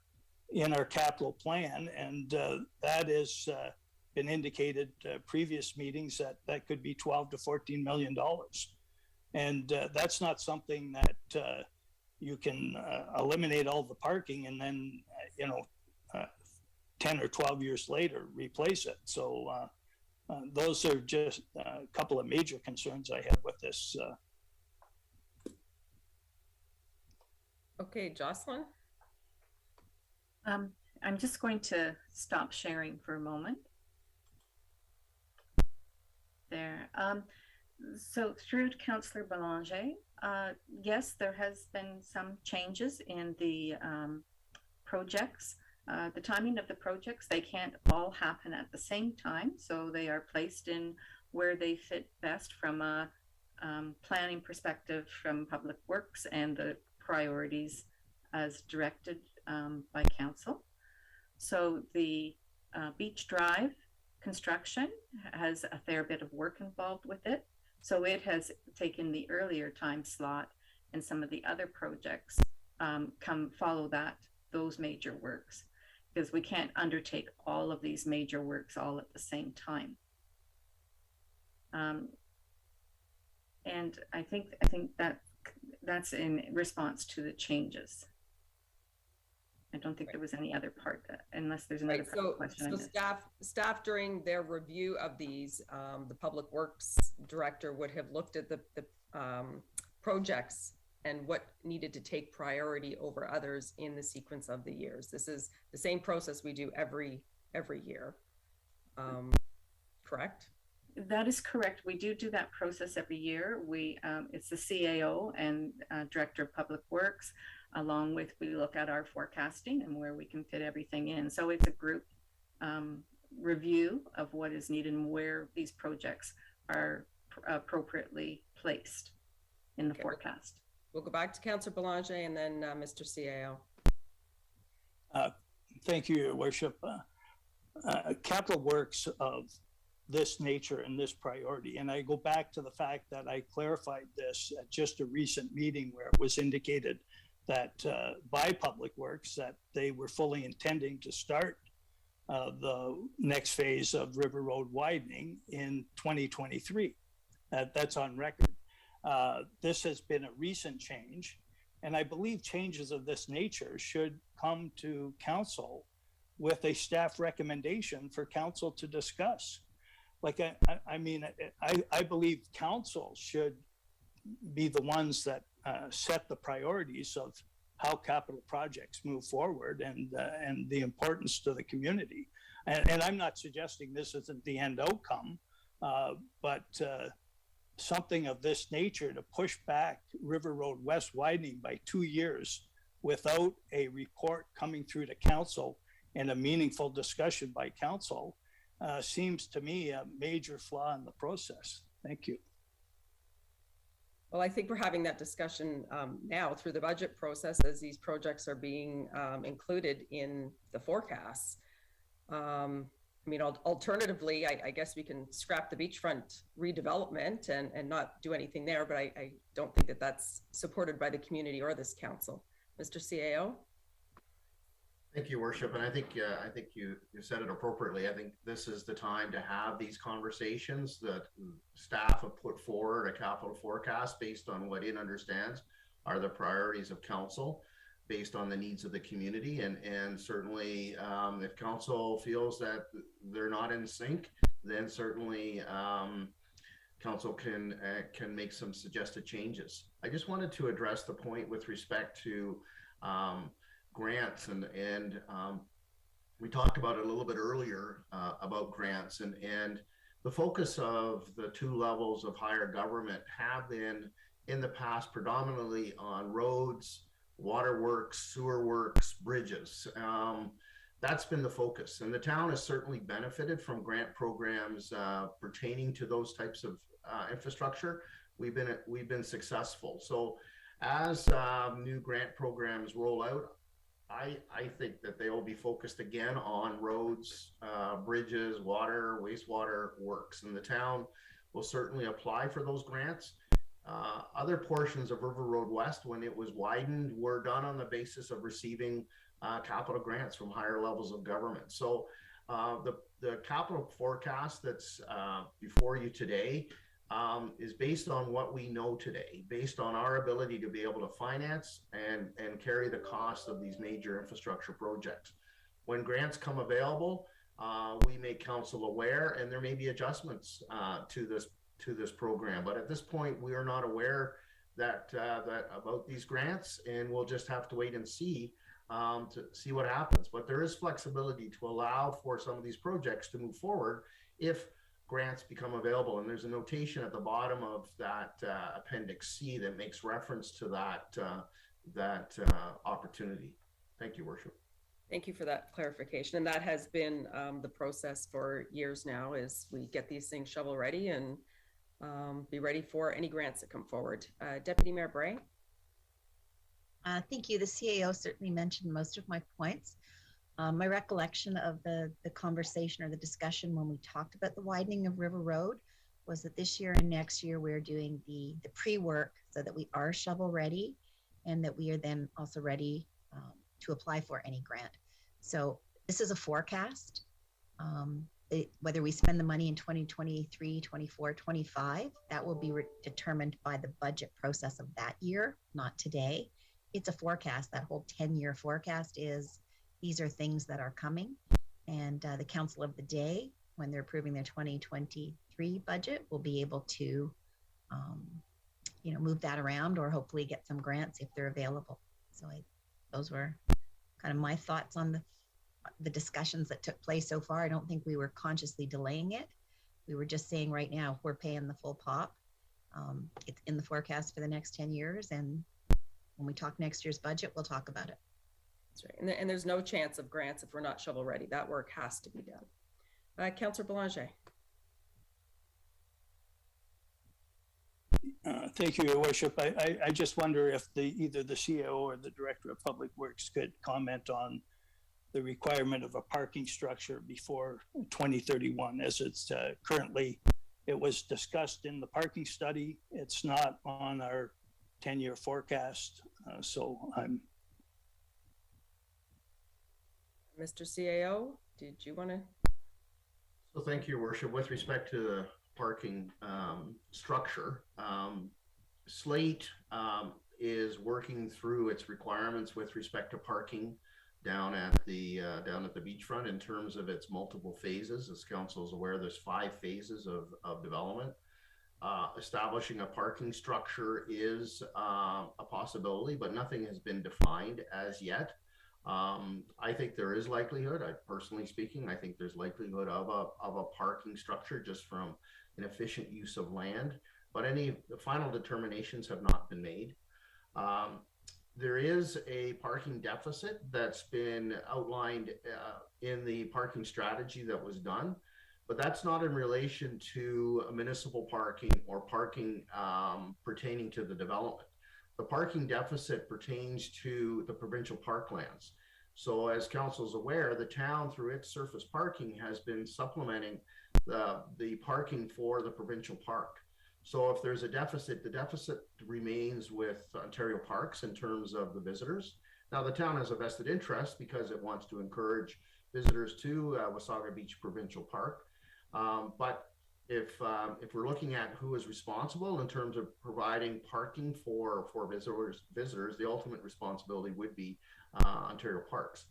in our capital plan, and that has been indicated previous meetings that could be 12 to 14 million dollars, and that's not something that you can eliminate all the parking and then 10 or 12 years later replace it. So those are just a couple of major concerns I have with this. Okay, Jocelyn. I'm just going to stop sharing for a moment. there. So through Councillor Belanger, yes, there has been some changes in the projects. The timing of the projects, they can't all happen at the same time, so they are placed in where they fit best from a planning perspective from Public Works and the priorities as directed by council. So the Beach Drive construction has a fair bit of work involved with it. So it has taken the earlier time slot, and some of the other projects come follow those major works, because we can't undertake all of these major works all at the same time. And I think that's in response to the changes. I don't think there was any other part unless there's another question. So staff during their review of these, the Public Works Director would have looked at the projects and what needed to take priority over others in the sequence of the years. This is the same process we do every year. Correct? That is correct. We do that process every year. It's the CAO and Director of Public Works, along with, we look at our forecasting and where we can fit everything in. So it's a group review of what is needed and where these projects are appropriately placed in the forecast. We'll go back to Councillor Belanger and then Mr. CAO. Thank you, Your Worship. Capital works of this nature and this priority, and I go back to the fact that I clarified this at just a recent meeting where it was indicated that by Public Works that they were fully intending to start the next phase of River Road widening in 2023. That's on record. This has been a recent change, and I believe changes of this nature should come to council with a staff recommendation for council to discuss. Like, I believe council should be the ones that set the priorities of how capital projects move forward and the importance to the community. And I'm not suggesting this isn't the end outcome, but something of this nature to push back River Road West widening by 2 years without a report coming through to council and a meaningful discussion by council seems to me a major flaw in the process. Thank you. Well, I think we're having that discussion now through the budget process as these projects are being included in the forecasts. I mean, alternatively, I guess we can scrap the beachfront redevelopment and not do anything there, but I don't think that that's supported by the community or this council. Mr. CAO? Thank you, Worship, and I think you said it appropriately. I think this is the time to have these conversations that staff have put forward a capital forecast based on what it understands are the priorities of council, based on the needs of the community, and certainly if council feels that they're not in sync, then certainly council can make some suggested changes. I just wanted to address the point with respect to grants, and we talked about it a little bit earlier about grants, and the focus of the 2 levels of higher government have been in the past predominantly on roads, waterworks, sewer works, bridges. That's been the focus, and the town has certainly benefited from grant programs pertaining to those types of infrastructure. We've been successful. So as new grant programs roll out, I think that they will be focused again on roads, bridges, water, wastewater works, and the town will certainly apply for those grants. Other portions of River Road West, when it was widened, were done on the basis of receiving capital grants from higher levels of government. So the capital forecast that's before you today is based on what we know today, based on our ability to be able to finance and carry the cost of these major infrastructure projects. When grants come available, we make council aware, and there may be adjustments to this program. But at this point, we are not aware that about these grants, and we'll just have to wait and see to see what happens. But there is flexibility to allow for some of these projects to move forward if grants become available. And there's a notation at the bottom of that Appendix C that makes reference to that opportunity. Thank you, Worship. Thank you for that clarification. And that has been the process for years now, is we get these things shovel ready and be ready for any grants that come forward. Deputy Mayor Bray. Thank you. The CAO certainly mentioned most of my points. My recollection of the conversation or the discussion when we talked about the widening of River Road was that this year and next year we're doing the pre-work so that we are shovel ready and that we are then also ready to apply for any grant. So this is a forecast. Whether we spend the money in 2023, 24, 25, that will be determined by the budget process of that year, not today. It's a forecast. That whole 10-year forecast is, these are things that are coming. And the council of the day, when they're approving their 2023 budget, will be able to, move that around or hopefully get some grants if they're available. So those were kind of my thoughts on the discussions that took place so far. I don't think we were consciously delaying it. We were just saying right now, we're paying the full pop. It's in the forecast for the next 10 years. And when we talk next year's budget, we'll talk about it. That's right. And there's no chance of grants if we're not shovel ready. That work has to be done. Councillor Belanger. Thank you, Your Worship. I just wonder if either the CAO or the Director of Public Works could comment on the requirement of a parking structure before 2031, as it's currently, it was discussed in the parking study. It's not on our 10-year forecast. So I'm. Mr. CAO, did you want to? So thank you, Your Worship. With respect to the parking structure, Slate is working through its requirements with respect to parking down at the beachfront in terms of its multiple phases. As council is aware, there's 5 phases of development. Establishing a parking structure is a possibility, but nothing has been defined as yet. I think there is likelihood, personally speaking, I think there's likelihood of a parking structure just from an efficient use of land, but any final determinations have not been made. There is a parking deficit that's been outlined in the parking strategy that was done, but that's not in relation to municipal parking or parking pertaining to the development. The parking deficit pertains to the provincial parklands. So as council is aware, the town through its surface parking has been supplementing the parking for the provincial park. So if there's a deficit, the deficit remains with Ontario Parks in terms of the visitors. Now the town has a vested interest because it wants to encourage visitors to Wasaga Beach Provincial Park. But if we're looking at who is responsible in terms of providing parking for visitors, the ultimate responsibility would be Ontario Parks.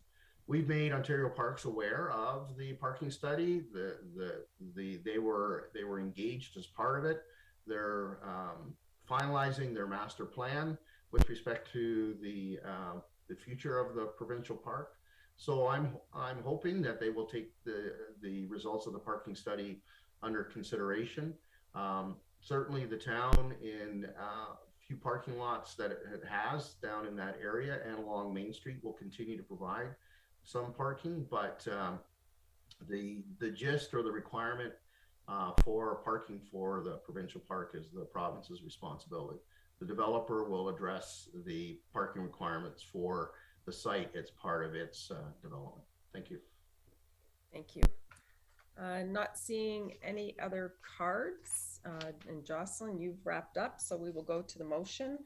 We've made Ontario Parks aware of the parking study. They were engaged as part of it. They're finalizing their master plan with respect to the future of the provincial park. So I'm hoping that they will take the results of the parking study under consideration. Certainly the town in a few parking lots that it has down in that area and along Main Street will continue to provide some parking, but the gist or the requirement for parking for the provincial park is the province's responsibility. The developer will address the parking requirements for the site as part of its development. Thank you. Thank you. Not seeing any other cards. And Jocelyn, you've wrapped up, so we will go to the motion.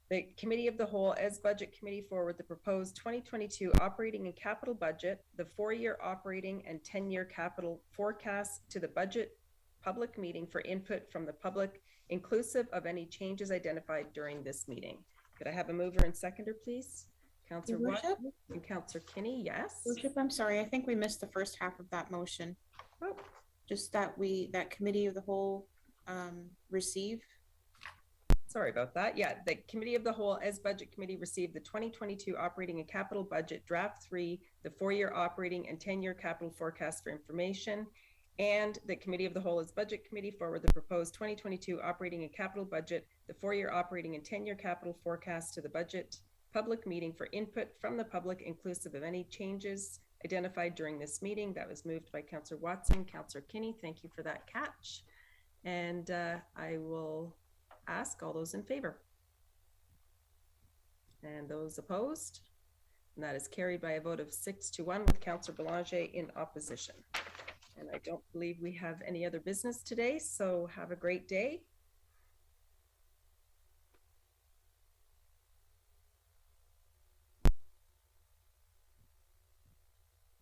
The Committee of the Whole as Budget Committee forward the proposed 2022 operating and capital budget, the 4-year operating and 10-year capital forecast to the budget public meeting for input from the public, inclusive of any changes identified during this meeting. Could I have a mover and seconder, please? Councillor Watt and Councillor Kinney, yes. Worship, I'm sorry, I think we missed the first half of that motion. Oh. Just that that Committee of the Whole receive. Sorry about that. Yeah, the Committee of the Whole as Budget Committee received the 2022 operating and capital budget draft 3, the 4-year operating and 10-year capital forecast for information, and the Committee of the Whole as Budget Committee forward the proposed 2022 operating and capital budget, the 4-year operating and 10-year capital forecast to the budget public meeting for input from the public, inclusive of any changes identified during this meeting. That was moved by Councillor Watson. Councillor Kinney, thank you for that catch. And I will ask all those in favor. And those opposed? And that is carried by a vote of 6-1 with Councillor Belanger in opposition. And I don't believe we have any other business today, so have a great day.